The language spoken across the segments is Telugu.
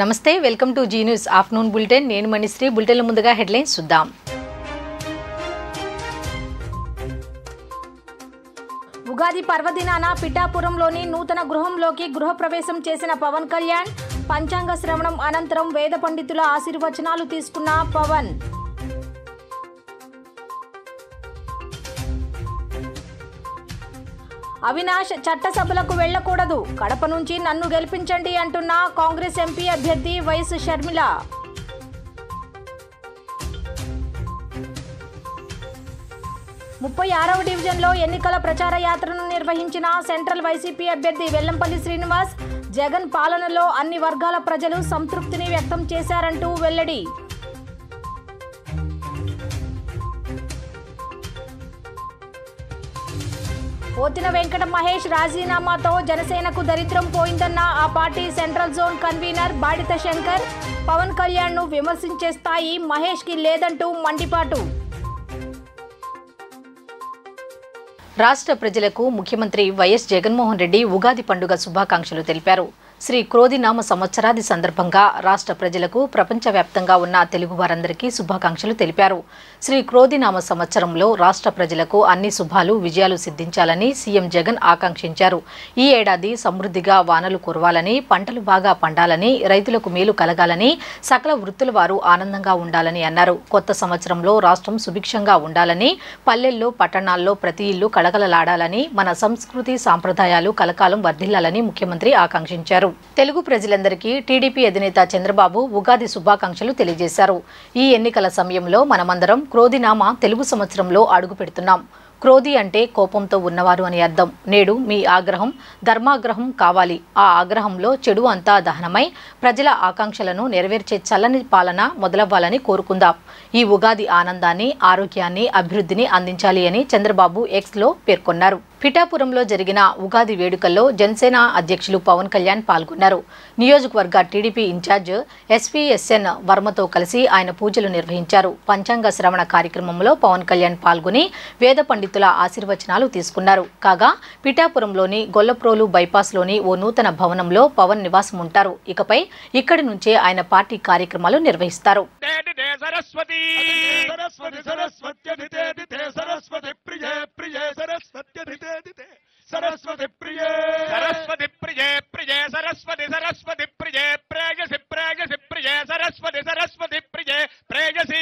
నమస్తే welcome to Zee news afternoon bulletin నేను మణిశ్రీ బులెటిన్ల ముందుగా హెడ్లైన్స్ చూద్దాం. ఉగాది పర్వదినాన పిఠాపురంలోని నూతన గృహంలోకి గృహప్రవేశం చేసిన పవన్ కళ్యాణ్ పంచాంగ శ్రవణం అనంతరం వేద పండితుల ఆశీర్వచనాలు తీసుకున్న పవన్. అవినాష్ చట్టసభలకు వెళ్లకూడదు, కడప నుంచి నన్ను గెలిపించండి అంటున్న కాంగ్రెస్ ఎంపీ అభ్యర్థి వైఎస్ షర్మిల. 36వ డివిజన్లో ఎన్నికల ప్రచార యాత్రను నిర్వహించిన సెంట్రల్ వైసీపీ అభ్యర్థి వెల్లంపల్లి శ్రీనివాస్ జగన్ పాలనలో అన్ని వర్గాల ప్రజలు సంతృప్తిని వ్యక్తం చేశారంటూ వెల్లడి. పోతిన వెంకట మహేష్ రాజీనామాతో జనసేనకు దరిద్రం పోయిందన్న ఆ party central zone convenor Badita Shankar Pawan Kalyan ను విమర్శించే స్థాయి మహేష్ కి లేదంటూ మండిపాటు. రాష్ట్ర ప్రజలకు ముఖ్యమంత్రి వైఎస్ జగన్మోహన్ రెడ్డి ఉగాది పండుగ శుభాకాంక్షలు తెలిపారు. శ్రీ క్రోధినామ సంవత్సరాది సందర్భంగా రాష్ట్ర ప్రజలకు ప్రపంచవ్యాప్తంగా ఉన్న తెలుగు వారందరికీ శుభాకాంక్షలు తెలిపారు. శ్రీ క్రోధినామ సంవత్సరంలో రాష్ట్ర ప్రజలకు అన్ని శుభాలు విజయాలు సిద్ధించాలని సీఎం జగన్ ఆకాంక్షించారు. ఈ ఏడాది సమృద్ధిగా వానలు కురవాలని, పంటలు బాగా పండాలని, రైతులకు మేలు కలగాలని, సకల వృత్తుల వారు ఆనందంగా ఉండాలని అన్నారు. కొత్త సంవత్సరంలో రాష్ట్రం సుభిక్షంగా ఉండాలని, పల్లెల్లో పట్టణాల్లో ప్రతి ఇల్లు కళకళలాడాలని, మన సంస్కృతి సాంప్రదాయాలు కలకాలం వర్ధిల్లాలని ముఖ్యమంత్రి ఆకాంక్షించారు. తెలుగు ప్రజలందరికీ టీడీపీ అధినేత చంద్రబాబు ఉగాది శుభాకాంక్షలు తెలియజేశారు. ఈ ఎన్నికల సమయంలో మనమందరం క్రోధినామ తెలుగు సంవత్సరంలో అడుగు పెడుతున్నాం. క్రోధి అంటే కోపంతో ఉన్నవారు అని అర్థం. నేడు మీ ఆగ్రహం ధర్మాగ్రహం కావాలి. ఆ ఆగ్రహంలో చెడు అంతా దహనమై ప్రజల ఆకాంక్షలను నెరవేర్చే చల్లని పాలన మొదలవ్వాలని కోరుకుందాం. ఈ ఉగాది ఆనందాన్ని, ఆరోగ్యాన్ని, అభివృద్ధిని అందించాలి అని చంద్రబాబు ఎక్స్లో పేర్కొన్నారు. పిఠాపురంలో జరిగిన ఉగాది వేడుకల్లో జనసేన అధ్యక్షులు పవన్ కళ్యాణ్ పాల్గొన్నారు. నియోజకవర్గ టీడీపీ ఇన్ఛార్జ్ ఎస్వీఎస్ఎన్ వర్మతో కలిసి ఆయన పూజలు నిర్వహించారు. పంచాంగ శ్రవణ కార్యక్రమంలో పవన్ కళ్యాణ్ పాల్గొని వేద పండితుల ఆశీర్వచనాలు తీసుకున్నారు. కాగా పిఠాపురంలోని గొల్లప్రోలు బైపాస్లోని ఓ నూతన భవనంలో పవన్ నివాసం ఉంటారు. ఇకపై ఇక్కడి నుంచే ఆయన పార్టీ కార్యక్రమాలు నిర్వహిస్తారు. सरस्वती प्रिये सरस्वती प्रिये प्रिये सरस्वती सरस्वती प्रिये प्रेयसी प्रेयसी प्रिये सरस्वती सरस्वती प्रिये प्रेयसी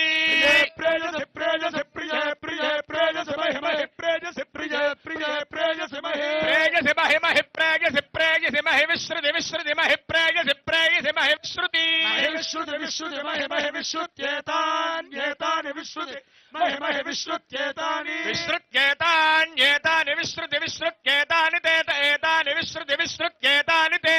प्रेयसी प्रेयसी प्रिये प्रिये प्रेयसी महि महि प्रेयसी प्रिये प्रिये प्रेयसी महि प्रेयसी महि महि प्रेयसी प्रेयसी महि विश्रुति विश्रुति महि प्रेयसी प्रेयसी महि विश्रुति विश्रुति विश्रुति महि महि विश्रुत्येतानि विश्रुति महि महि विश्रुत्येतानि विश्रुत्येतानि विश्रुति विश्रुत्येतानि ते एतानि विश्रुति विश्रुत्येतानि ते.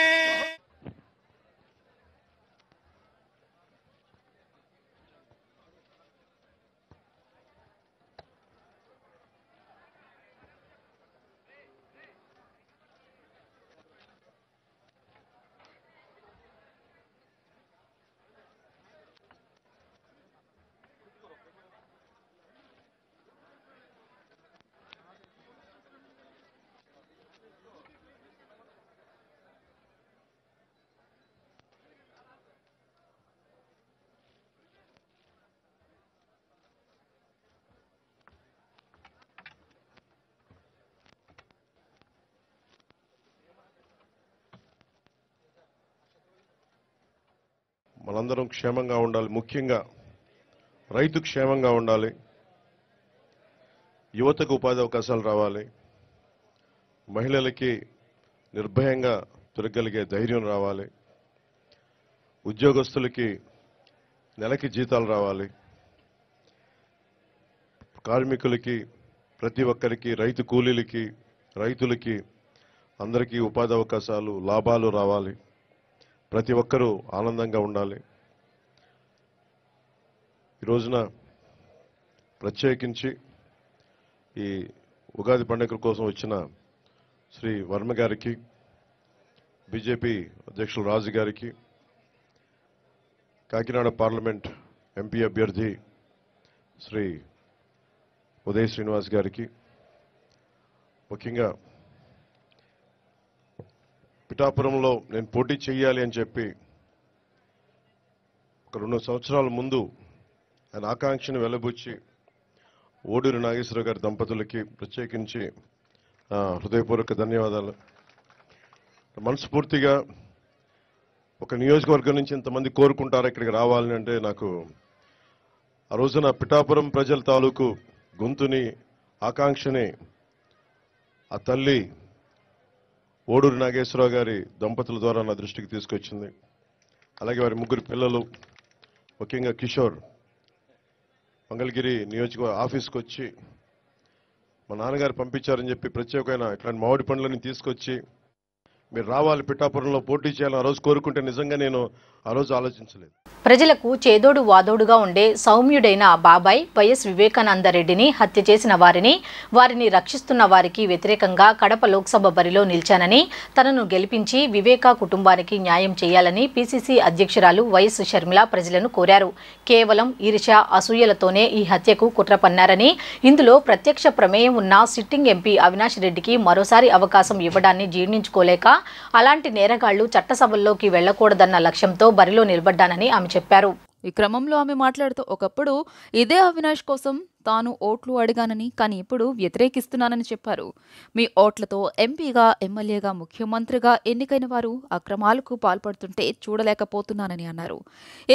మనందరం క్షేమంగా ఉండాలి. ముఖ్యంగా రైతు క్షేమంగా ఉండాలి. యువతకు ఉపాధి అవకాశాలు రావాలి. మహిళలకి నిర్భయంగా తిరగలిగే ధైర్యం రావాలి. ఉద్యోగస్తులకి నెలకి జీతాలు రావాలి. కార్మికులకి, ప్రతి ఒక్కరికి, రైతు కూలీలకి, రైతులకి అందరికీ ఉపాధి అవకాశాలు, లాభాలు రావాలి. ప్రతి ఒక్కరూ ఆనందంగా ఉండాలి. ఈ రోజున ప్రత్యేకించి ఈ ఉగాది పండుగ కోసం వచ్చిన శ్రీ వర్మ గారికి, బీజేపీ అధ్యక్షులు రాజు గారికి, కాకినాడ పార్లమెంట్ ఎంపీ అభ్యర్థి శ్రీ ఉదయ్ శ్రీనివాస్ గారికి, ముఖ్యంగా పిఠాపురంలో నేను పోటీ చేయాలి అని చెప్పి 2 సంవత్సరాల ముందు ఆయన ఆకాంక్షను వెలబుచ్చి ఓడూరి నాగేశ్వరరావు గారి దంపతులకి ప్రత్యేకించి హృదయపూర్వక ధన్యవాదాలు. మనస్ఫూర్తిగా ఒక నియోజకవర్గం నుంచి ఇంతమంది కోరుకుంటారు ఇక్కడికి రావాలని అంటే నాకు ఆ రోజున పిఠాపురం ప్రజల తాలూకు గొంతుని ఆకాంక్షని ఆ తల్లి ఓడూరి నాగేశ్వరరావు గారి దంపతుల ద్వారా నా దృష్టికి తీసుకొచ్చింది. అలాగే వారి 3 పిల్లలు, ముఖ్యంగా కిషోర్ మంగళగిరి నియోజకవర్గ ఆఫీస్కి వచ్చి మా నాన్నగారు పంపించారని చెప్పి ప్రత్యేకమైన ఇట్లాంటి మామిడి పండ్లని తీసుకొచ్చి మీరు రావాలి పిఠాపురంలో పోటీ చేయాలని ఆ రోజు కోరుకుంటే నిజంగా నేను ఆ రోజు ఆలోచించలేదు. ప్రజలకు చేదోడు వాదోడుగా ఉండే సౌమ్యుడైన బాబాయ్ వైఎస్ వివేకానందరెడ్డిని హత్య చేసిన వారిని రక్షిస్తున్న వారికి వ్యతిరేకంగా కడప లోక్సభ బరిలో నిలిచానని, తనను గెలిపించి వివేకా కుటుంబానికి న్యాయం చేయాలని పీసీసీ అధ్యక్షురాలు వైఎస్ షర్మిల ప్రజలను కోరారు. కేవలం ఈర్ష్య, అసూయలతోనే ఈ హత్యకు కుట్ర పన్నారని, ఇందులో ప్రత్యక్ష ప్రమేయం ఉన్న సిట్టింగ్ ఎంపీ అవినాష్ రెడ్డికి మరోసారి అవకాశం ఇవ్వడాన్ని జీర్ణించుకోలేక అలాంటి నేరగాళ్లు చట్టసభల్లోకి వెళ్లకూడదన్న లక్ష్యంతో బరిలో నిలబడ్డానని ఆమె చెప్పారు. ఈ క్రమంలో ఆమె మాట్లాడుతూ ఒకప్పుడు ఇదే అవినాష్ కోసం తాను ఓట్లు అడిగానని, కానీ ఇప్పుడు వ్యతిరేకిస్తున్నానని చెప్పారు. మీ ఓట్లతో ఎంపీగా, ఎమ్మెల్యేగా, ముఖ్యమంత్రిగా ఎన్నికైన వారు అక్రమాలకు పాల్పడుతుంటే చూడలేకపోతున్నానని అన్నారు.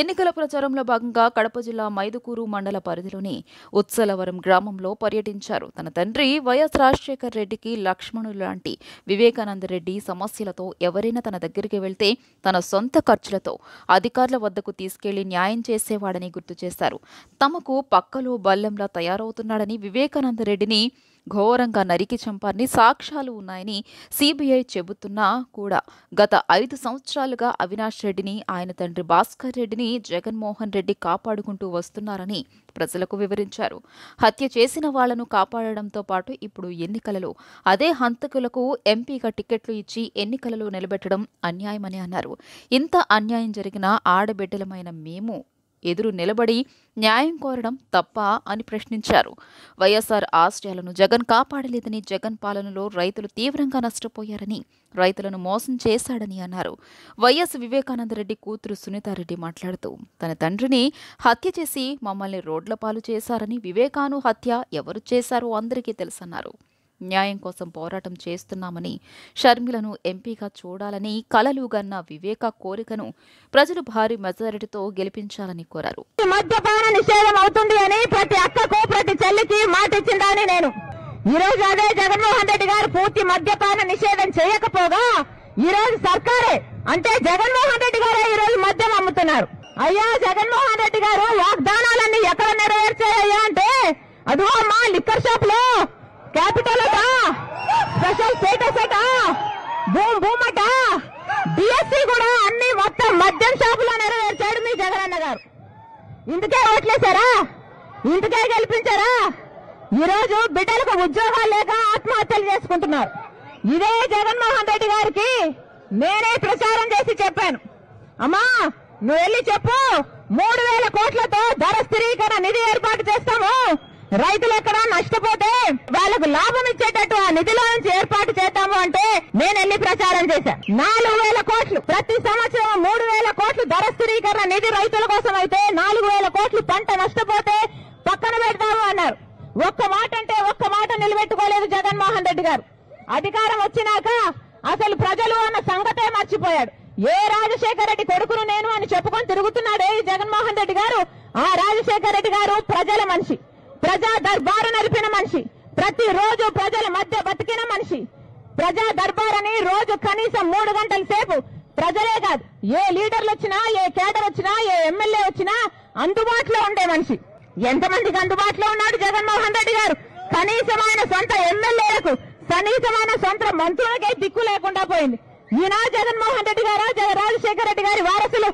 ఎన్నికల ప్రచారంలో భాగంగా కడప జిల్లా మైదుకూరు మండల పరిధిలోని ఉత్సలవరం గ్రామంలో పర్యటించారు. తన తండ్రి వైఎస్ రాజశేఖర్ రెడ్డికి లక్ష్మణులు లాంటి వివేకానందరెడ్డి సమస్యలతో ఎవరైనా తన దగ్గరికి వెళ్తే తన సొంత ఖర్చులతో అధికారుల వద్దకు తీసుకెళ్లి న్యాయం చేసేవాడని గుర్తు చేశారు. తమకు పక్కలో బల్లెంలా తయారవుతున్నాడని, వివేకానందరెడ్డిని ఘోరంగా నరికి చంపారని సాక్ష్యాలు ఉన్నాయని సిబిఐ చెబుతున్నా కూడా గత 5 సంవత్సరాలుగా అవినాష్ రెడ్డిని, ఆయన తండ్రి భాస్కర్ రెడ్డిని జగన్మోహన్ రెడ్డి కాపాడుకుంటూ వస్తున్నారని ప్రజలకు వివరించారు. హత్య చేసిన వాళ్లను కాపాడడంతో పాటు ఇప్పుడు ఎన్నికలలో అదే హంతకులకు ఎంపీగా టికెట్లు ఇచ్చి ఎన్నికలలో నిలబెట్టడం అన్యాయమని అన్నారు. ఇంత అన్యాయం జరిగిన ఆడబిడ్డలమైన మేము ఎదురు నిలబడి న్యాయం కోరడం తప్ప అని ప్రశ్నించారు. వైఎస్ఆర్ ఆశయాలను జగన్ కాపాడలేదని, జగన్ పాలనలో రైతులు తీవ్రంగా నష్టపోయారని, రైతులను మోసం చేశాడని అన్నారు. వైఎస్ వివేకానందరెడ్డి కూతురు సునీతారెడ్డి మాట్లాడుతూ తన తండ్రిని హత్య చేసి మమ్మల్ని రోడ్ల పాలు చేశారని, వివేకాను హత్య ఎవరు చేశారో అందరికీ తెలుసన్నారు. న్యాయం కోసం పోరాటం చేస్తున్నామని, షర్మిలను ఎంపీగా చూడాలని కలలుగన్న వివేక కోరికను ప్రజలు భారీ మెజారిటీతో గెలిపించాలని కోరారు. మద్యపాన నిషేధం అవుతుంది అని ప్రతి అక్కకు, ప్రతి చెల్లికి మాట ఇచ్చిందని నేను ఈ రోజు అదే జగన్మోహన్ రెడ్డి గారు పూర్తి మద్యపాన నిషేధం చేయకపోగా ఈ రోజు సర్కారే అంటే జగన్మోహన్ రెడ్డి గారే ఈ రోజు మద్యం అమ్ముతున్నారు. అయ్యా జగన్మోహన్ రెడ్డి గారు వాగ్దానాలన్నీ ఎక్కడ నెరవేర్చాయ్యా అంటే అదిగో మా లిక్కర్ షాప్ లో క్యాపిటల్ అట, స్పెషల్ స్టేటస్ అట, భూమట, డిఎస్సీ కూడా అన్ని మొత్తం మద్యం షాపులో నెరవేర్చాడు మీ జగనన్న గారు. ఇందుకే ఓట్లేశారా? ఇందుకే గెలిపించారా? ఈ రోజు బిడ్డలకు ఉద్యోగాలు లేక ఆత్మహత్యలు చేసుకుంటున్నారు. ఇదే జగన్మోహన్ రెడ్డి గారికి నేనే ప్రచారం చేసి చెప్పాను, అమ్మా నువ్వు వెళ్ళి చెప్పు 3,000 కోట్లతో ధర స్థిరీకరణ నిధి ఏర్పాటు చేస్తాము, రైతులు ఎక్కడ నష్టపోతే వాళ్ళకు లాభం ఇచ్చేటట్టు ఆ నిధిలో నుంచి ఏర్పాటు చేద్దాము అంటే నేను వెళ్ళి ప్రచారం చేశాను. 4,000 కోట్లు ప్రతి సంవత్సరం 3,000 కోట్లు ధర స్థిరీకరణ నిధి రైతుల కోసం అయితే 4,000 కోట్లు పంట నష్టపోతే పక్కన పెడతాము అన్నారు. ఒక్క మాట అంటే ఒక్క మాట నిలబెట్టుకోలేదు జగన్మోహన్ రెడ్డి గారు. అధికారం వచ్చినాక అసలు ప్రజలు అన్న సంగతే మర్చిపోయాడు. ఏ రాజశేఖర రెడ్డి కొడుకును నేను అని చెప్పుకొని తిరుగుతున్నాడే ఈ జగన్మోహన్ రెడ్డి గారు. ఆ రాజశేఖర రెడ్డి గారు ప్రజల మనిషి, ప్రజా దర్బారు నడిపిన మనిషి, ప్రతి రోజు ప్రజల మధ్య బతికిన మనిషి. ప్రజా దర్బార్ అని రోజు కనీసం 3 గంటల సేపు ప్రజలే కాదు ఏ లీడర్లు వచ్చినా, ఏ కేడర్ వచ్చినా, ఏ ఎమ్మెల్యే వచ్చినా అందుబాటులో ఉండే మనిషి. ఎంతమందికి అందుబాటులో ఉన్నాడు జగన్మోహన్ రెడ్డి గారు? కనీసం ఆయన సొంత ఎమ్మెల్యేలకు, కనీసమైన సొంత మంత్రులకే దిక్కు లేకుండా పోయింది. ఈయన జగన్మోహన్ రెడ్డి గారు, రాజశేఖర రెడ్డి గారి వారసులు.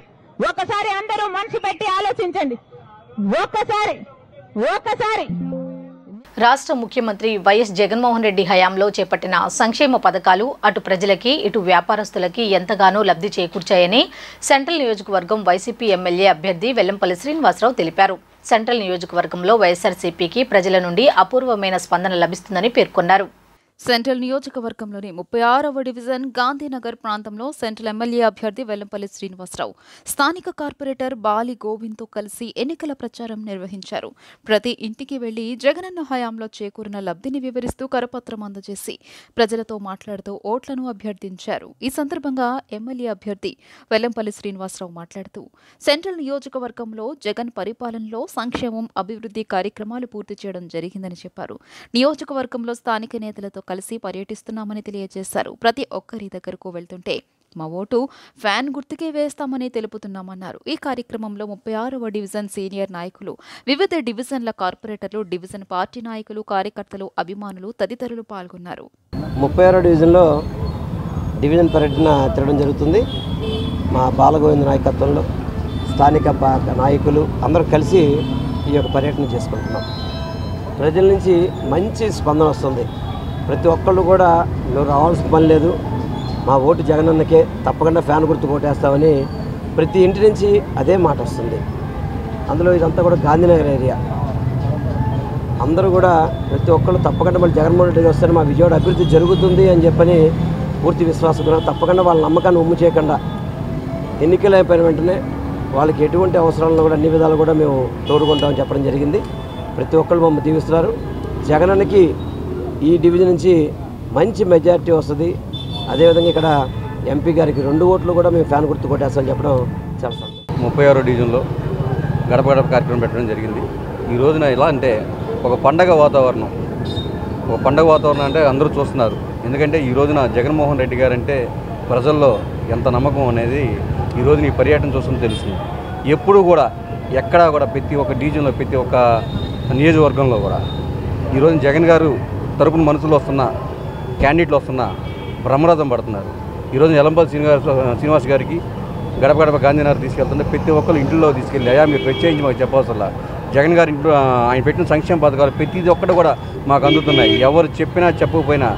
ఒక్కసారి అందరూ మనసు పెట్టి ఆలోచించండి. ఒక్కసారి రాష్ట్ర ముఖ్యమంత్రి వైఎస్ జగన్మోహన్ రెడ్డి హయాంలో చేపట్టిన సంక్షేమ పథకాలు అటు ప్రజలకి, ఇటు వ్యాపారస్తులకి ఎంతగానో లబ్ధి చేకూర్చాయని సెంట్రల్ నియోజకవర్గం వైసీపీ ఎమ్మెల్యే అభ్యర్థి వెల్లంపల్లి శ్రీనివాసరావు తెలిపారు. సెంట్రల్ నియోజకవర్గంలో వైఎస్ఆర్సీపీకి ప్రజల నుండి అపూర్వమైన స్పందన లభిస్తుందని పేర్కొన్నారు. సెంట్రల్ నియోజకవర్గంలోని 36వ డివిజన్ గాంధీనగర్ ప్రాంతంలో సెంట్రల్ ఎమ్మెల్యే అభ్యర్థి వెల్లంపల్లి శ్రీనివాసరావు స్థానిక కార్పొరేటర్ బాలి గోవింద్తో కలిసి ఎన్నికల ప్రచారం నిర్వహించారు. ప్రతి ఇంటికి వెళ్లి జగనన్న హయాంలో చేకూరిన లబ్ధిని వివరిస్తూ కరపత్రం అందజేసి ప్రజలతో మాట్లాడుతూ ఓట్లను అభ్యర్థించారు. ఈ సందర్భంగా ఎమ్మెల్యే అభ్యర్థి వెల్లంపల్లి శ్రీనివాసరావు మాట్లాడుతూ సెంట్రల్ నియోజకవర్గంలో జగన్ పరిపాలనలో సంక్షేమం, అభివృద్ధి కార్యక్రమాలు పూర్తి చేయడం జరిగిందని చెప్పారు. నియోజకవర్గంలో స్థానిక నేతలతో కలిసి పర్యటిస్తున్నామని తెలియజేశారు. ప్రతి ఒక్కరి దగ్గరకు వెళ్తుంటే మా ఓటు ఫ్యాన్ గుర్తుకే వేస్తామని తెలుపుతున్నామన్నారు. ఈ కార్యక్రమంలో 36వ డివిజన్ సీనియర్ నాయకులు, వివిధ డివిజన్ల కార్పొరేటర్లు, డివిజన్ పార్టీ నాయకులు, కార్యకర్తలు, అభిమానులు తదితరులు పాల్గొన్నారు. 36వ డివిజన్లో డివిజన్ పర్యటన తిరగడం జరుగుతుంది. మా బాలగోవింద నాయకత్వంలో స్థానిక నాయకులు అందరూ కలిసి ఈ యొక్క పర్యటన చేసుకుంటున్నాం. ప్రజల నుంచి మంచి స్పందన వస్తుంది. ప్రతి ఒక్కళ్ళు కూడా నువ్వు రావాల్సిన పని లేదు, మా ఓటు జగనన్నకే, తప్పకుండా ఫ్యాన్ గుర్తు ఓటేస్తామని ప్రతి ఇంటి నుంచి అదే మాట వస్తుంది. అందులో ఇదంతా కూడా గాంధీనగర్ ఏరియా. అందరూ కూడా ప్రతి ఒక్కళ్ళు తప్పకుండా మళ్ళీ జగన్మోహన్ రెడ్డి వస్తే మా విజయవాడ అభివృద్ధి జరుగుతుంది అని చెప్పని పూర్తి విశ్వాసం కూడా తప్పకుండా వాళ్ళ నమ్మకాన్ని ఉమ్ము చేయకుండా ఎన్నికలు అయిపోయిన వెంటనే వాళ్ళకి ఎటువంటి అవసరాలను కూడా అన్ని విధాలు కూడా మేము తోడుకుంటామని చెప్పడం జరిగింది. ప్రతి ఒక్కళ్ళు మమ్మల్ని దీవిస్తున్నారు. జగనన్నకి ఈ డివిజన్ నుంచి మంచి మెజారిటీ వస్తుంది. అదేవిధంగా ఇక్కడ ఎంపీ గారికి 2 ఓట్లు కూడా మేము ఫ్యాన్ గుర్తు కొట్టేస్తామని చెప్పడం చాలా సంతోషం. 36వ డివిజన్లో గడప గడప కార్యక్రమం పెట్టడం జరిగింది. ఈ రోజున ఎలా అంటే ఒక పండగ వాతావరణం అంటే అందరూ చూస్తున్నారు. ఎందుకంటే ఈ రోజున జగన్మోహన్ రెడ్డి గారు అంటే ప్రజల్లో ఎంత నమ్మకం అనేది ఈ రోజున ఈ పర్యటన చూస్తుంటే తెలుస్తుంది. ఎప్పుడు కూడా ఎక్కడా కూడా ప్రతి ఒక్క డివిజన్లో, ప్రతి ఒక్క నియోజకవర్గంలో కూడా ఈరోజు జగన్ గారు తరపున మనుషులు వస్తున్న, క్యాండిడేట్లు వస్తున్న బ్రహ్మరథం పడుతున్నారు. ఈరోజు వెల్లంపల్లి శ్రీనివాస్ గారికి గడప గడప గాంధీనగర్ తీసుకెళ్తుంటే ప్రతి ఒక్కరు ఇంట్లో తీసుకెళ్ళి అయ్యా మీరు ప్రత్యేకించి మాకు చెప్పవసరలా, జగన్ గారి ఇంట్లో ఆయన పెట్టిన సంక్షేమ పథకాలు ప్రతిదీ ఒక్కటి కూడా మాకు అందుతున్నాయి. ఎవరు చెప్పినా చెప్పకపోయినా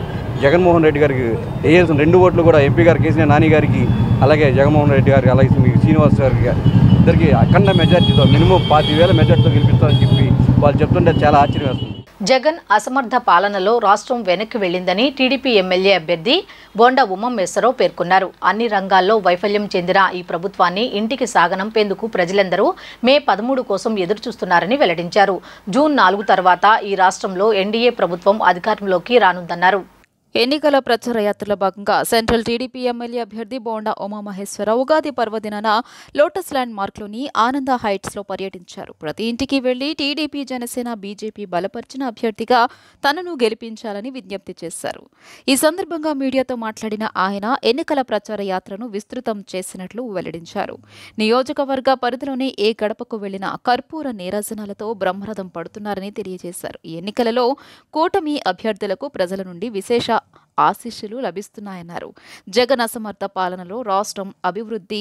జగన్మోహన్ రెడ్డి గారికి వేయాల్సిన 2 ఓట్లు కూడా ఎంపీ గారు కేసీఆర్ నాని గారికి, అలాగే జగన్మోహన్ రెడ్డి గారికి, అలాగే మీకు శ్రీనివాస్ గారికి ఇద్దరికి అఖండ మెజార్టీతో మినిమం 25,000 మెజార్టీతో గెలిపిస్తారని చెప్పి వాళ్ళు చెప్తుంటే చాలా ఆశ్చర్యం వేస్తుంది. జగన్ అసమర్థ పాలనలో రాష్ట్రం వెనక్కి వెళ్లిందని టీడీపీ ఎమ్మెల్యే అభ్యర్థి బోండా ఉమామహేశ్వరరావు పేర్కొన్నారు. అన్ని రంగాల్లో వైఫల్యం చెందిన ఈ ప్రభుత్వాన్ని ఇంటికి సాగనంపేందుకు ప్రజలందరూ మే 13 కోసం ఎదురుచూస్తున్నారని వెల్లడించారు. జూన్ 4 తర్వాత ఈ రాష్ట్రంలో ఎన్డీఏ ప్రభుత్వం అధికారంలోకి రానుందన్నారు. ఎన్నికల ప్రచార యాత్రలో భాగంగా సెంట్రల్ టీడీపీ ఎమ్మెల్యే అభ్యర్థి బోండా ఉమామహేశ్వరరావు ఉగాది పర్వదినాన లోటస్ ల్యాండ్ మార్క్లోని ఆనంద హైట్స్లో పర్యటించారు. ప్రతి ఇంటికి వెళ్లి టీడీపీ, జనసేన, బీజేపీ బలపరిచిన అభ్యర్థిగా తనను గెలిపించాలని విజ్ఞప్తి చేశారు. ఈ సందర్భంగా మీడియాతో మాట్లాడిన ఆయన ఎన్నికల ప్రచార యాత్రను విస్తృతం చేసినట్లు వెల్లడించారు. నియోజకవర్గ పరిధిలోని ఏ గడపకు వెళ్లినా కర్పూర నీరాజనాలతో బ్రహ్మరథం పడుతున్నారని తెలియజేశారు. ఈ ఎన్నికలలో కూటమి అభ్యర్థులకు ప్రజల నుండి విశేష ఆశీస్సులు లభిస్తున్నాయన్నారు. జగన్ అసమర్థ పాలనలో రాష్ట్రం అభివృద్ధి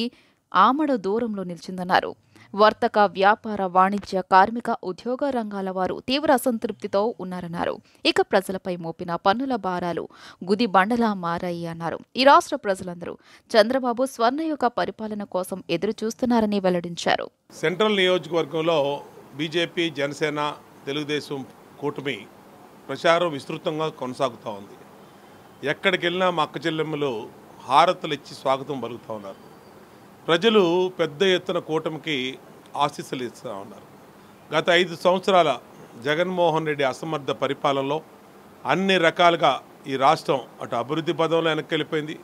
ఆమడ దూరంలో నిలిచిందన్నారు. వర్తక, వ్యాపార, వాణిజ్య, కార్మిక, ఉద్యోగ రంగాల వారు తీవ్ర అసంతృప్తితో ఉన్నారన్నారు. ఇక ప్రజలపై మోపిన పన్నుల భారాలు గుది బండలా మారాయి అన్నారు. ఈ రాష్ట్ర ప్రజలందరూ చంద్రబాబు స్వర్ణయుగ పరిపాలన కోసం ఎదురు చూస్తున్నారని వెల్లడించారు. సెంట్రల్ నియోజకవర్గంలో బీజేపీ, జనసేన, తెలుగుదేశం కూటమి ప్రచారం విస్తృతంగా కొనసాగుతూ ఉంది. ఎక్కడికి వెళ్ళినా మా అక్క చెల్లెమ్మలు హారతులు ఇచ్చి స్వాగతం పలుకుతూ ఉన్నారు. ప్రజలు పెద్ద ఎత్తున కూటమికి ఆశీస్సులు ఇస్తూ ఉన్నారు. గత 5 సంవత్సరాల జగన్మోహన్ రెడ్డి అసమర్థ పరిపాలనలో అన్ని రకాలుగా ఈ రాష్ట్రం అటు అభివృద్ధి పదంలో వెనక్కి వెళ్ళిపోయింది,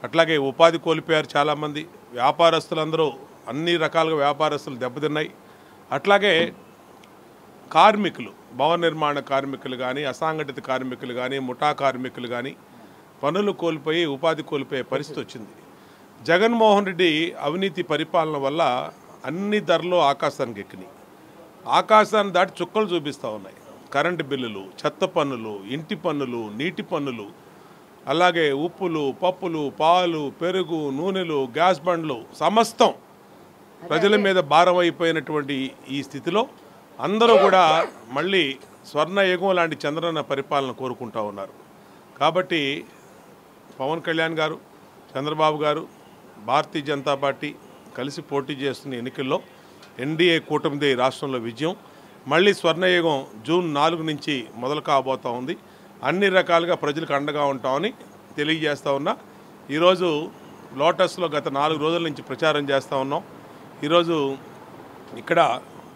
అట్లాగే ఉపాధి కోల్పోయారు చాలామంది వ్యాపారస్తులందరూ, అన్ని రకాలుగా వ్యాపారస్తులు దెబ్బతిన్నాయి. అట్లాగే కార్మికులు, భవన నిర్మాణ కార్మికులు కానీ, అసంఘటిత కార్మికులు కానీ, ముఠా కార్మికులు కానీ పనులు కోల్పోయి ఉపాధి కోల్పోయే పరిస్థితి వచ్చింది. జగన్మోహన్ రెడ్డి అవినీతి పరిపాలన వల్ల అన్ని ధరలు ఆకాశానికి ఎక్కినాయి. ఆకాశాన్ని దాటి చుక్కలు చూపిస్తూ ఉన్నాయి. కరెంటు బిల్లులు, చెత్త పన్నులు, ఇంటి పన్నులు, నీటి పన్నులు, అలాగే ఉప్పులు, పప్పులు, పాలు, పెరుగు, నూనెలు, గ్యాస్ బండ్లు సమస్తం ప్రజల మీద భారం అయిపోయినటువంటి ఈ స్థితిలో అందరూ కూడా మళ్ళీ స్వర్ణయుగం లాంటి చంద్రన్న పరిపాలన కోరుకుంటూ ఉన్నారు. కాబట్టి పవన్ కళ్యాణ్ గారు, చంద్రబాబు గారు, భారతీయ జనతా పార్టీ కలిసి పోటీ చేస్తున్న ఎన్నికల్లో ఎన్డీఏ కూటమిదే రాష్ట్రంలో విజయం. మళ్ళీ స్వర్ణయుగం జూన్ 4 నుంచి మొదలు కాబోతూ ఉంది. అన్ని రకాలుగా ప్రజలకు అండగా ఉంటామని తెలియజేస్తూ ఉన్నా. ఈరోజు లోటస్లో గత 4 రోజుల నుంచి ప్రచారం చేస్తూ ఉన్నాం. ఈరోజు ఇక్కడ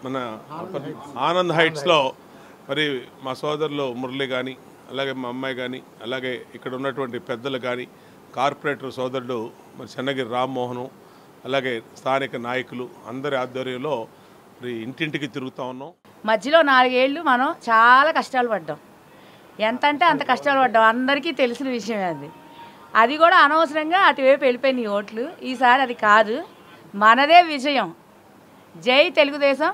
మన ఆనంద్ హైట్స్లో మరి మా సోదరులు మురళి కానీ, అలాగే మా అమ్మాయి కానీ, అలాగే ఇక్కడ ఉన్నటువంటి పెద్దలు కానీ, కార్పొరేటర్ సోదరుడు మరి చెన్నగిరి రామ్మోహను, అలాగే స్థానిక నాయకులు అందరి ఆధ్వర్యంలో మరి ఇంటింటికి తిరుగుతూ ఉన్నాం. మధ్యలో 4 ఏళ్ళు మనం చాలా కష్టాలు పడ్డాం. ఎంత అంటే అంత కష్టాలు పడ్డాం. అందరికీ తెలిసిన విషయమే అది. అది కూడా అనవసరంగా అటువైపు వెళ్ళిపోయినాయి ఓట్లు. ఈసారి అది కాదు, మనదే విజయం. జై తెలుగుదేశం,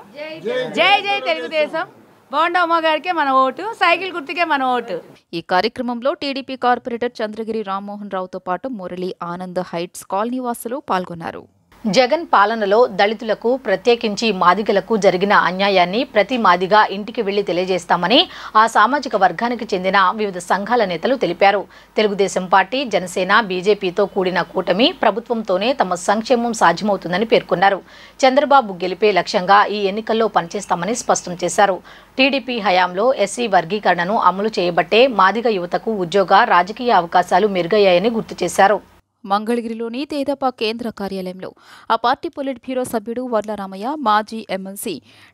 జై జై తెలుగుదేశం. బోండమ్మ గారికే మన ఓటు, సైకిల్ గుర్తుకే మన ఓటు. ఈ కార్యక్రమంలో టీడీపీ కార్పొరేటర్ చంద్రగిరి రామ్మోహన్ రావుతో పాటు మురళి, ఆనంద్ హైట్స్ కాలనీ వాసులు పాల్గొన్నారు. జగన్ పాలనలో దళితులకు ప్రత్యేకించి మాదిగలకు జరిగిన అన్యాయాన్ని ప్రతి మాదిగా ఇంటికి వెళ్లి తెలియజేస్తామని ఆ సామాజిక వర్గానికి చెందిన వివిధ సంఘాల నేతలు తెలిపారు. తెలుగుదేశం పార్టీ, జనసేన, బీజేపీతో కూడిన కూటమి ప్రభుత్వంతోనే తమ సంక్షేమం సాధ్యమవుతుందని పేర్కొన్నారు. చంద్రబాబు గెలిపే లక్ష్యంగా ఈ ఎన్నికల్లో పనిచేస్తామని స్పష్టం చేశారు. టీడీపీ హయాంలో ఎస్సీ వర్గీకరణను అమలు చేయబట్టే మాదిగ యువతకు ఉద్యోగ, రాజకీయ అవకాశాలు మెరుగయ్యాయని గుర్తు చేశారు. మంగళగిరిలోని తేదపా కేంద్ర కార్యాలయంలో ఆ పార్టీ పొలిట్ బ్యూరో సభ్యుడు వర్లరామయ్య, మాజీ ఎమ్మెల్సీ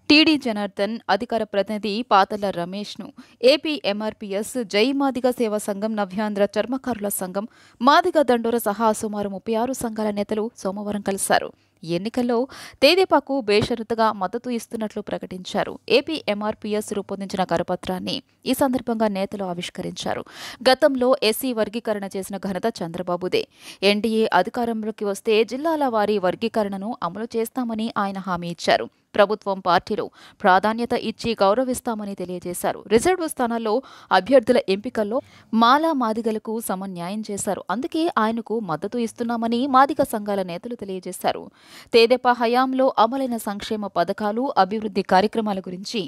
టీడీ జనార్దన్, అధికార ప్రతినిధి పాతల రమేష్ను ఏపీ ఎంఆర్పీఎస్, జై మాదిగ సేవా సంఘం, నవ్యాంధ్ర చర్మకారుల సంఘం, మాదిగ దండోర సహా సుమారు 36 సంఘాల నేతలు సోమవారం కలిశారు. ఈ ఎన్నికల్లో తేదేపాకు బేషరతుగా మద్దతు ఇస్తున్నట్లు ప్రకటించారు. ఏపీ ఎంఆర్పీఎస్ రూపొందించిన కరపత్రాన్ని ఈ సందర్భంగా నేతలు ఆవిష్కరించారు. గతంలో ఎస్సీ వర్గీకరణ చేసిన ఘనత చంద్రబాబుదే. ఎన్డీఏ అధికారంలోకి వస్తే జిల్లాల వారీ వర్గీకరణను అమలు చేస్తామని ఆయన హామీ ఇచ్చారు. ప్రభుత్వం పార్టీలో ప్రాధాన్యత ఇచ్చి గౌరవిస్తామని తెలియజేశారు. రిజర్వ్ స్థానాల్లో అభ్యర్థుల ఎంపికల్లో మాలా మాదిగలకు సమన్యాయం చేశారు. అందుకే ఆయనకు మద్దతు ఇస్తున్నామని మాదిగ సంఘాల నేతలు తెలియజేశారు. తేదెపా హయాంలో అమలైన సంక్షేమ పథకాలు, అభివృద్ధి కార్యక్రమాల గురించి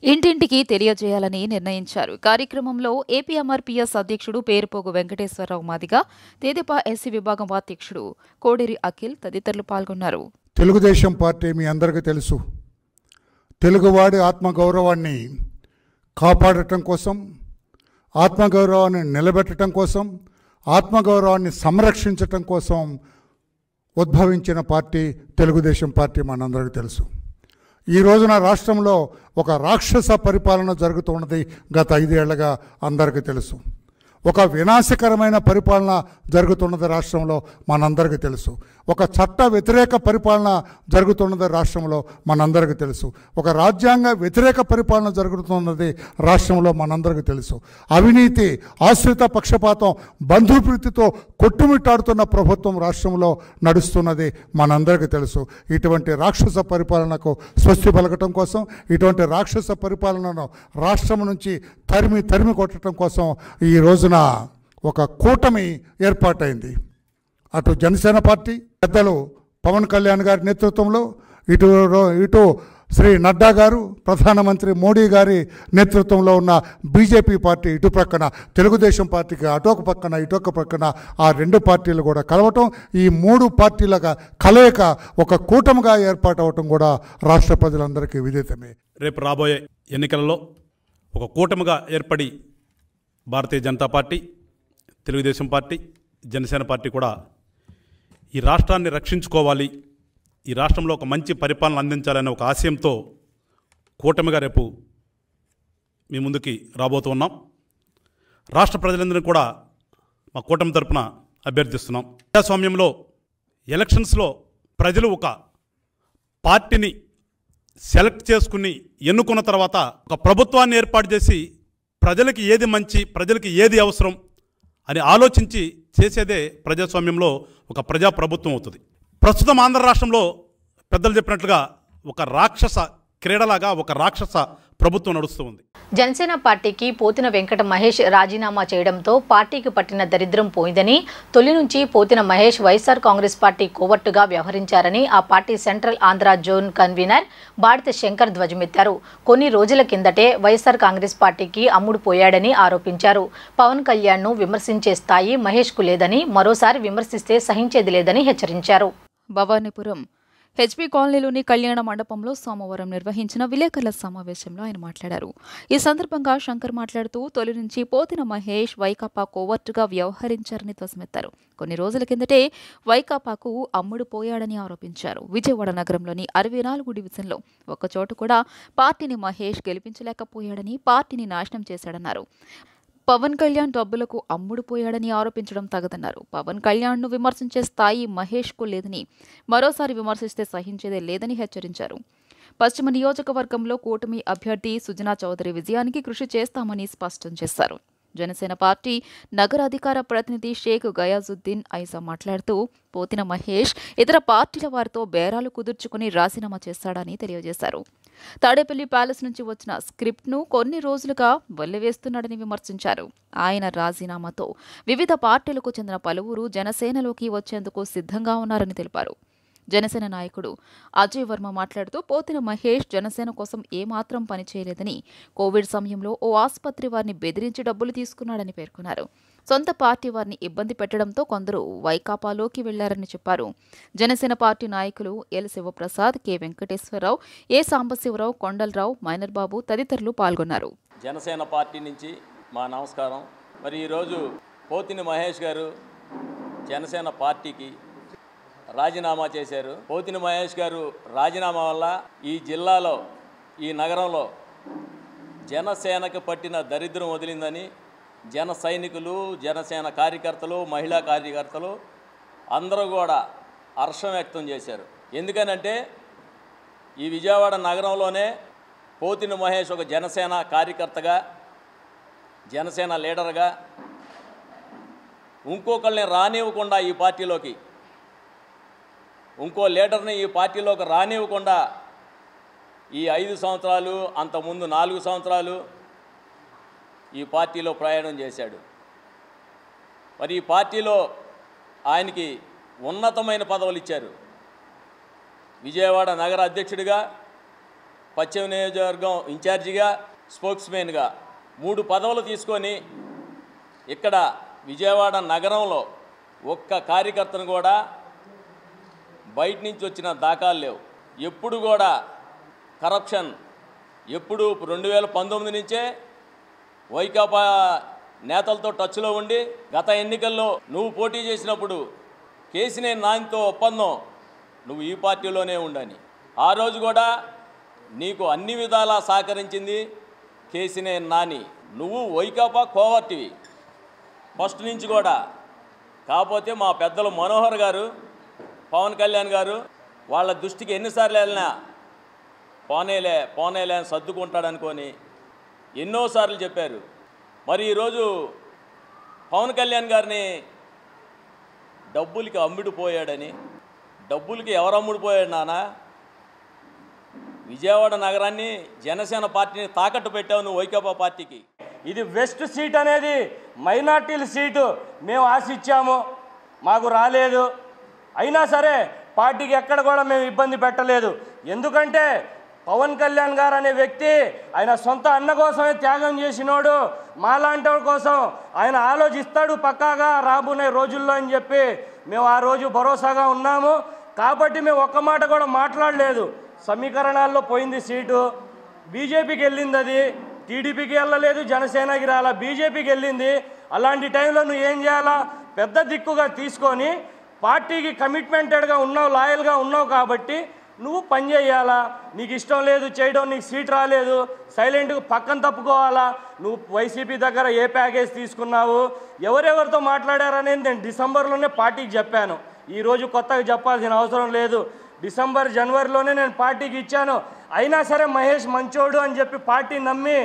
ఇంటింటికి తెలియజేయాలని నిర్ణయించారు. కార్యక్రమంలో ఏపీ ఎంఆర్పీఎస్ అధ్యక్షుడు పేరుపోగు వెంకటేశ్వరరావు మాదిగ, తేదెపా ఎస్సీ విభాగం అధ్యక్షుడు కోడేరి అఖిల్ తదితరులు పాల్గొన్నారు. తెలుగుదేశం పార్టీ మీ అందరికీ తెలుసు, తెలుగువాడి ఆత్మగౌరవాన్ని కాపాడటం కోసం, ఆత్మగౌరవాన్ని నిలబెట్టడం కోసం, ఆత్మగౌరవాన్ని సంరక్షించటం కోసం ఉద్భవించిన పార్టీ తెలుగుదేశం పార్టీ మనందరికీ తెలుసు. ఈ రోజున రాష్ట్రంలో ఒక రాక్షస పరిపాలన జరుగుతున్నది గత 5 ఏళ్లుగా అందరికీ తెలుసు. ఒక వినాశకరమైన పరిపాలన జరుగుతున్నది రాష్ట్రంలో మనందరికీ తెలుసు. ఒక చట్ట వ్యతిరేక పరిపాలన జరుగుతున్నది రాష్ట్రంలో మనందరికీ తెలుసు. ఒక రాజ్యాంగ వ్యతిరేక పరిపాలన జరుగుతున్నది రాష్ట్రంలో మనందరికీ తెలుసు. అవినీతి, ఆశ్రిత పక్షపాతం, బంధుప్రీతితో కొట్టుమిట్టాడుతున్న ప్రభుత్వం రాష్ట్రంలో నడుస్తున్నది మనందరికీ తెలుసు. ఇటువంటి రాక్షస పరిపాలనకు స్వస్తి పలకటం కోసం, ఇటువంటి రాక్షస పరిపాలనను రాష్ట్రం నుంచి తరిమి కొట్టడం కోసం ఈ రోజున ఒక కూటమి ఏర్పాటైంది. అటు జనసేన పార్టీ పెద్దలు పవన్ కళ్యాణ్ గారి నేతృత్వంలో, ఇటు శ్రీ నడ్డా గారు, ప్రధానమంత్రి మోడీ గారి నేతృత్వంలో ఉన్న బీజేపీ పార్టీ ఇటు ప్రక్కన, తెలుగుదేశం పార్టీకి అటొక పక్కన ఇటొక పక్కన ఆ 2 పార్టీలు కూడా కలవటం, ఈ 3 పార్టీల కలయిక ఒక కూటమిగా ఏర్పాటవటం కూడా రాష్ట్ర ప్రజలందరికీ విదితమే. రేపు రాబోయే ఎన్నికలలో ఒక కూటమిగా ఏర్పడి Bharatiya Janata Party, Telugu Desam Party, Janasena Party కూడా ఈ రాష్ట్రాన్ని రక్షించుకోవాలి, ఈ రాష్ట్రంలో ఒక మంచి పరిపాలన అందించాలనే ఒక ఆశయంతో కూటమిగా రేపు మీ ముందుకి రాబోతున్నాం. రాష్ట్ర ప్రజలందరినీ కూడా మా కూటమి తరపున అభ్యర్థిస్తున్నాం. ప్రజాస్వామ్యంలో ఎలక్షన్స్లో ప్రజలు ఒక పార్టీని సెలెక్ట్ చేసుకుని ఎన్నుకున్న తర్వాత ఒక ప్రభుత్వాన్ని ఏర్పాటు చేసి ప్రజలకి ఏది మంచి, ప్రజలకి ఏది అవసరం అని ఆలోచించి చేసేదే ప్రజాస్వామ్యంలో ఒక ప్రజాప్రభుత్వం అవుతుంది. ప్రస్తుతం ఆంధ్ర రాష్ట్రంలో పెద్దలు చెప్పినట్లుగా ఒక రాక్షస క్రీడలాగా ఒక రాక్షస ప్రభుత్వం నడుస్తూ ఉంది. జనసేన పార్టీకి పోతిన వెంకట మహేష్ రాజీనామా చేయడంతో పార్టీకి పట్టిన దరిద్రం పోయిందని, తొలి నుంచి పోతిన మహేష్ వైఎస్ఆర్ కాంగ్రెస్ పార్టీ కోవర్టుగా వ్యవహరించారని ఆ party central Andhra zone convenor Badita Shankar ధ్వజమెత్తారు. కొన్ని రోజుల కిందటే వైఎస్ఆర్ కాంగ్రెస్ పార్టీకి అమ్ముడు పోయాడని ఆరోపించారు. పవన్ కళ్యాణ్ను విమర్శించే స్థాయి మహేష్కు లేదని, మరోసారి విమర్శిస్తే సహించేది లేదని హెచ్చరించారు. భవానీపురం హెచ్పీ కాలనీలోని కళ్యాణ మండపంలో సోమవారం నిర్వహించిన విలేకరుల సమావేశంలో ఆయన మాట్లాడారు. ఈ సందర్భంగా శంకర్ మాట్లాడుతూ తొలి నుంచి పోతిన మహేష్ వైకాపా కోవర్టుగా వ్యవహరించారని ధ్వసమెత్తారు. కొన్ని రోజుల కిందటే వైకాపాకు అమ్ముడు పోయాడని ఆరోపించారు. విజయవాడ నగరంలోని 64 డివిజన్లో ఒక్కచోట కూడా పార్టీని మహేష్ గెలిపించలేకపోయాడని, పార్టీని నాశనం చేశాడన్నారు. పవన్ కళ్యాణ్ డబ్బులకు అమ్ముడుపోయాడని ఆరోపించడం తగదన్నారు. పవన్ కళ్యాణ్ను విమర్శించే స్థాయి మహేష్కు లేదని, మరోసారి విమర్శిస్తే సహించేదే లేదని హెచ్చరించారు. పశ్చిమ నియోజకవర్గంలో కూటమి అభ్యర్థి సుజనా చౌదరి విజయానికి కృషి చేస్తామని స్పష్టం చేశారు. జనసేన పార్టీ నగర అధికార ప్రతినిధి షేక్ గయాజుద్దీన్ ఐజా మాట్లాడుతూ పోతిన మహేష్ ఇతర పార్టీల వారితో బేరాలు కుదుర్చుకుని రాజీనామా చేశాడని తెలియజేశారు. తాడేపల్లి ప్యాలెస్ నుంచి వచ్చిన స్క్రిప్ట్ను కొన్ని రోజులుగా వల్లెవేస్తున్నాడని విమర్శించారు. ఆయన రాజీనామాతో వివిధ పార్టీలకు చెందిన పలువురు జనసేనలోకి వచ్చేందుకు సిద్ధంగా ఉన్నారని తెలిపారు. జనసేన నాయకుడు అజయ్ వర్మ మాట్లాడుతూ పోతిన మహేష్ జనసేన కోసం ఏమాత్రం పనిచేయలేదని, కోవిడ్ సమయంలో ఓ ఆసుపత్రి వారిని బెదిరించి డబ్బులు తీసుకున్నాడని పేర్కొన్నారు. సొంత పార్టీ వారిని ఇబ్బంది పెట్టడంతో కొందరు వైకాపాలోకి వెళ్లారని చెప్పారు. జనసేన పార్టీ నాయకులు ఎల్ శివప్రసాద్, కె వెంకటేశ్వరరావు, ఏ సాంబశివరావు, కొండలరావు, మైనర్ బాబు తదితరులు పాల్గొన్నారు. జనసేన పార్టీ నుంచి మా నమస్కారం. మరి ఈరోజు పోతిన మహేష్ గారు జనసేన పార్టీకి రాజీనామా చేశారు. పోతిన మహేష్ గారు రాజీనామా వల్ల ఈ జిల్లాలో, ఈ నగరంలో జనసేనకు పట్టిన దరిద్రం వదిలిందని జన సైనికులు, జనసేన కార్యకర్తలు, మహిళా కార్యకర్తలు అందరూ కూడా హర్షం వ్యక్తం చేశారు. ఎందుకనంటే ఈ విజయవాడ నగరంలోనే పోతిన మహేష్ ఒక జనసేన కార్యకర్తగా, జనసేన లీడర్గా ఇంకొకళ్ళని రానివ్వకుండా ఈ పార్టీలోకి, ఇంకో లీడర్ని ఈ పార్టీలోకి రానివ్వకుండా ఈ 5 సంవత్సరాలు, అంతకుముందు 4 సంవత్సరాలు ఈ పార్టీలో ప్రయాణం చేశాడు. మరి ఈ పార్టీలో ఆయనకి ఉన్నతమైన పదవులు ఇచ్చారు. విజయవాడ నగర అధ్యక్షుడిగా, పశ్చిమ నియోజకవర్గం ఇన్ఛార్జిగా, స్పోక్స్మెన్గా 3 పదవులు తీసుకొని ఇక్కడ విజయవాడ నగరంలో ఒక్క కార్యకర్తను కూడా బయట నుంచి వచ్చిన దాఖలు లేవు. ఎప్పుడు కూడా కరప్షన్, ఎప్పుడు 2019 నుంచే వైకాపా నేతలతో టచ్లో ఉండి, గత ఎన్నికల్లో నువ్వు పోటీ చేసినప్పుడు కేసినేని నానితో ఒప్పందం నువ్వు ఈ పార్టీలోనే ఉండని, ఆ రోజు కూడా నీకు అన్ని విధాలా సహకరించింది కేసినేని నాని. నువ్వు వైకాపా కోవర్టివి ఫస్ట్ నుంచి కూడా. కాకపోతే మా పెద్దలు మనోహర్ గారు, పవన్ కళ్యాణ్ గారు వాళ్ళ దృష్టికి ఎన్నిసార్లు వెళ్ళినా పోనేలే అని సర్దుకుంటాడనుకొని ఎన్నోసార్లు చెప్పారు. మరి ఈరోజు పవన్ కళ్యాణ్ గారిని డబ్బులకి అమ్ముడుపోయాడని, డబ్బులకి ఎవరు అమ్ముడుపోయాడు నానా? విజయవాడ నగరాన్ని, జనసేన పార్టీని తాకట్టు పెట్టావు నువ్వు వైకాపా పార్టీకి. ఇది వెస్ట్ సీట్ అనేది మైనార్టీల సీటు. మేము ఆశించాము, మాకు రాలేదు. అయినా సరే పార్టీకి ఎక్కడ కూడా మేము ఇబ్బంది పెట్టలేదు. ఎందుకంటే పవన్ కళ్యాణ్ గారు అనే వ్యక్తి ఆయన సొంత అన్న కోసమే త్యాగం చేసినోడు. మాలాంటి కోసం ఆయన ఆలోచిస్తాడు పక్కాగా రాబోయే రోజుల్లో అని చెప్పి మేము ఆ రోజు భరోసాగా ఉన్నాము. కాబట్టి మేము ఒక్క మాట కూడా మాట్లాడలేదు. సమీకరణాల్లో పోయింది సీటు, బీజేపీకి వెళ్ళింది, అది టీడీపీకి వెళ్ళలేదు, జనసేనకి రాలా, బీజేపీకి వెళ్ళింది. అలాంటి టైంలో నువ్వు ఏం చేయాలా? పెద్ద దిక్కుగా తీసుకొని పార్టీకి కమిట్మెంటెడ్గా ఉన్నావు, లాయల్గా ఉన్నావు కాబట్టి నువ్వు పని చేయాలా. నీకు ఇష్టం లేదు చేయడం, నీకు సీట్ రాలేదు, సైలెంట్గా పక్కన తప్పుకోవాలా. నువ్వు వైసీపీ దగ్గర ఏ ప్యాకేజ్ తీసుకున్నావు, ఎవరెవరితో మాట్లాడారనేది నేను డిసెంబర్లోనే పార్టీకి చెప్పాను. ఈరోజు కొత్తగా చెప్పాల్సిన అవసరం లేదు. డిసెంబర్, జనవరిలోనే నేను పార్టీకి ఇచ్చాను. అయినా సరే మహేష్ మంచోడు అని చెప్పి పార్టీ నమ్మి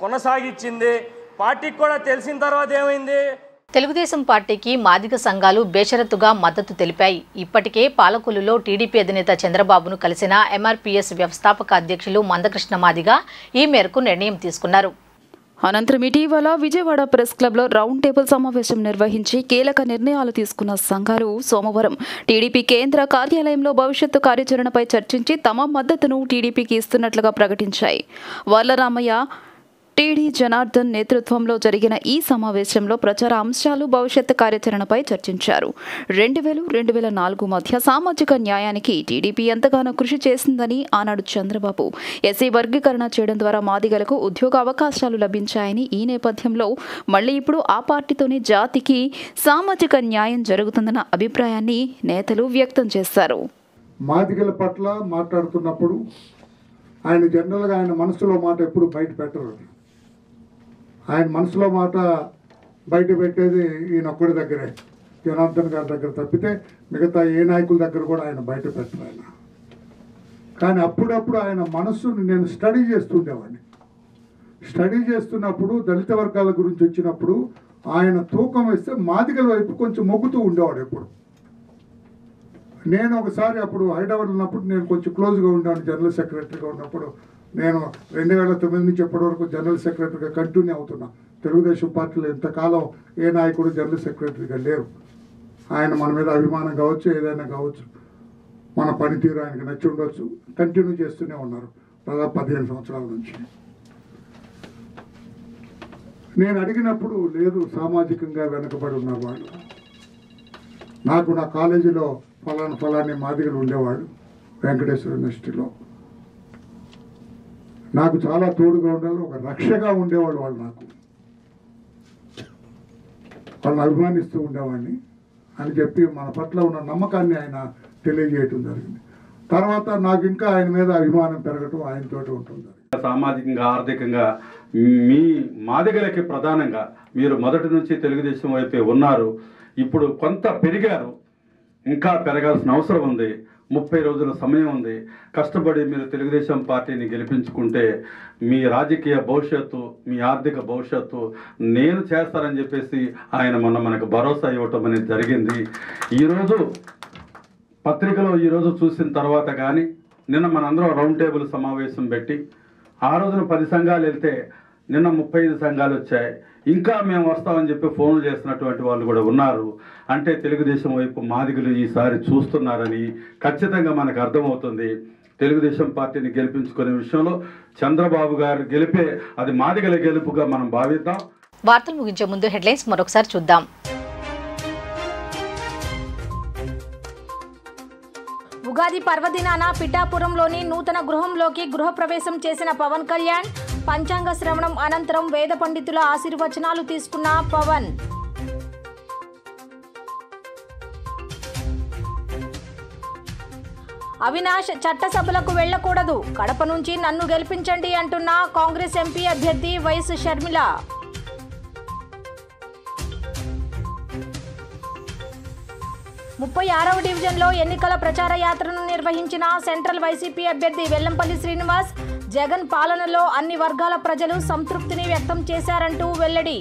కొనసాగించింది. పార్టీకి కూడా తెలిసిన తర్వాత ఏమైంది? తెలుగుదేశం పార్టీకి మాదిగ సంఘాలు బేషరతుగా మద్దతు తెలిపాయి. ఇప్పటికే పాలకొల్లులో టీడీపీ అధినేత చంద్రబాబును కలిసిన ఎంఆర్పీఎస్ వ్యవస్థాపక అధ్యక్షులు మందకృష్ణ మాదిగ ఈ మేరకు నిర్ణయం తీసుకున్నారు. అనంతరం ఇటీవల విజయవాడ ప్రెస్ క్లబ్లో రౌండ్ టేబుల్ సమావేశం నిర్వహించి కీలక నిర్ణయాలు తీసుకున్న సంఘాలు సోమవారం టీడీపీ కేంద్ర కార్యాలయంలో భవిష్యత్తు కార్యాచరణపై చర్చించి తమ మద్దతును టీడీపీకి ఇస్తున్నట్లుగా ప్రకటించాయి. వర్లరామయ్య టీడీ జనార్దన్ నేతృత్వంలో జరిగిన ఈ సమావేశంలో ప్రచార అంశాలు, భవిష్యత్ కార్యాచరణపై చర్చించారు. 2000-2004 మధ్య సామాజిక న్యాయానికి టీడీపీ ఎంతగానో కృషి చేసిందని ఆనాడు చంద్రబాబు ఎస్సీ వర్గీకరణ చేయడం ద్వారా మాదిగలకు ఉద్యోగ అవకాశాలు లభించాయని, ఈ నేపథ్యంలో మళ్లీ ఇప్పుడు ఆ పార్టీతోనే జాతికి సామాజిక న్యాయం జరుగుతుందన్న అభిప్రాయాన్ని నేతలు వ్యక్తం చేశారు. మాదిగల పట్ల మాట్లాడుతున్నప్పుడు ఆయన జనరల్గా ఆయన మనసులో మాట ఎప్పుడు బయట పెట్టరు. ఆయన మనసులో మాట బయట పెట్టేది ఈయన ఒక్కడి దగ్గరే, జనార్దన్ గారి దగ్గర తప్పితే మిగతా ఏ నాయకుల దగ్గర కూడా ఆయన బయట పెట్టరు ఆయన. కానీ అప్పుడప్పుడు ఆయన మనస్సుని నేను స్టడీ చేస్తుండేవాడిని. స్టడీ చేస్తున్నప్పుడు దళిత వర్గాల గురించి వచ్చినప్పుడు ఆయన తూకం వేస్తే మాదిగల వైపు కొంచెం మొగ్గుతూ ఉండేవాడు ఎప్పుడు. నేను ఒకసారి అప్పుడు హైదరాబాద్ ఉన్నప్పుడు నేను కొంచెం క్లోజ్గా ఉండేవాడిని, జనరల్ సెక్రటరీగా ఉన్నప్పుడు. నేను 2009 నుంచి ఎప్పటి వరకు జనరల్ సెక్రటరీగా కంటిన్యూ అవుతున్నా. తెలుగుదేశం పార్టీలో ఇంతకాలం ఏ నాయకుడు జనరల్ సెక్రటరీగా లేరు. ఆయన మన మీద అభిమానం కావచ్చు, ఏదైనా కావచ్చు, మన పనితీరు ఆయనకు నచ్చి ఉండొచ్చు, కంటిన్యూ చేస్తూనే ఉన్నారు దాదాపు 15 సంవత్సరాల నుంచి. నేను అడిగినప్పుడు లేదు, సామాజికంగా వెనుకబడి ఉన్నారు వాళ్ళు. నాకు నా కాలేజీలో ఫలాని మాదిగలు ఉండేవాళ్ళు, వెంకటేశ్వర యూనివర్సిటీలో. నాకు చాలా తోడుగా ఉండేవాళ్ళు, ఒక రక్షగా ఉండేవాళ్ళు వాళ్ళు. నాకు వాళ్ళని అభిమానిస్తూ ఉండేవాడిని అని చెప్పి మన పట్ల ఉన్న నమ్మకాన్ని ఆయన తెలియజేయటం జరిగింది. తర్వాత నాకు ఇంకా ఆయన మీద అభిమానం పెరగటం ఆయనతోటి ఉంటుంది. సామాజికంగా, ఆర్థికంగా మీ మాదిగలకి ప్రధానంగా మీరు మొదటి నుంచి తెలుగుదేశం వైపే ఉన్నారు. ఇప్పుడు కొంత పెరిగారు, ఇంకా పెరగాల్సిన అవసరం ఉంది. 30 రోజుల సమయం ఉంది. కష్టపడి మీరు తెలుగుదేశం పార్టీని గెలిపించుకుంటే మీ రాజకీయ భవిష్యత్తు, మీ ఆర్థిక భవిష్యత్తు నేను చేస్తానని చెప్పేసి ఆయన మొన్న మనకు భరోసా ఇవ్వటం అనేది జరిగింది. ఈరోజు పత్రికలో ఈరోజు చూసిన తర్వాత కానీ నిన్న మనందరం రౌండ్ టేబుల్ సమావేశం పెట్టి ఆ రోజున 10 సంఘాలు వెళ్తే నిన్న 35 సంఘాలు వచ్చాయి. ఇంకా మేము వస్తామని చెప్పి ఫోన్లు చేస్తున్నటువంటి వాళ్ళు కూడా ఉన్నారు. అంటే తెలుగుదేశం వైపు మాదిగలు ఈసారి చూస్తున్నారని ఖచ్చితంగా మనకు అర్థమవుతుంది. తెలుగుదేశం పార్టీని గెలిపించుకునే విషయంలో చంద్రబాబు గారు గెలిపే అది మాదిగల గెలుపుగా మనం భావిద్దాం. వార్తలు ముగించే ముందు హెడ్లైన్స్ మరొకసారి చూద్దాం. ఉగాది పర్వదినాన పిఠాపురంలోని నూతన గృహంలోకి గృహప్రవేశం చేసిన పవన్ కళ్యాణ్. పంచాంగ శ్రవణం అనంతరం వేద పండితుల ఆశీర్వచనాలు తీసుకున్న పవన్. అవినాష్ చట్టసభలకు వెళ్లకూడదు, కడప నుంచి నన్ను గెలిపించండి అంటున్న కాంగ్రెస్ ఎంపీ అభ్యర్థి వైఎస్ షర్మిల. ముప్పై 6వ డివిజన్లో ఎన్నికల ప్రచార యాత్రను నిర్వహించిన సెంట్రల్ వైసీపీ అభ్యర్థి వెల్లంపల్లి శ్రీనివాస్. జగన్ పాలనలో అన్ని వర్గాల ప్రజలు సంతృప్తిని వ్యక్తం చేశారంటూ వెల్లడి.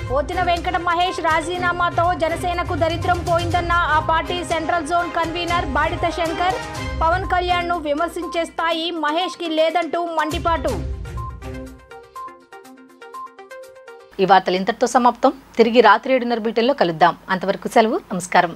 పోతిన వెంకట మహేష్ రాజీనామాతో జనసేనకు దరిద్రం పోయిందన్న ఆ party central zone convenor Badita Shankar. Pawan Kalyan ను విమర్శించే స్థాయి మహేష్ కి లేదంటూ మండిపాటు. ఈ వార్తలు ఇంతటితో సమాప్తం. తిరిగి రాత్రి 7:30 బులెటిన్లో కలుద్దాం. అంతవరకు సెలవు. నమస్కారం.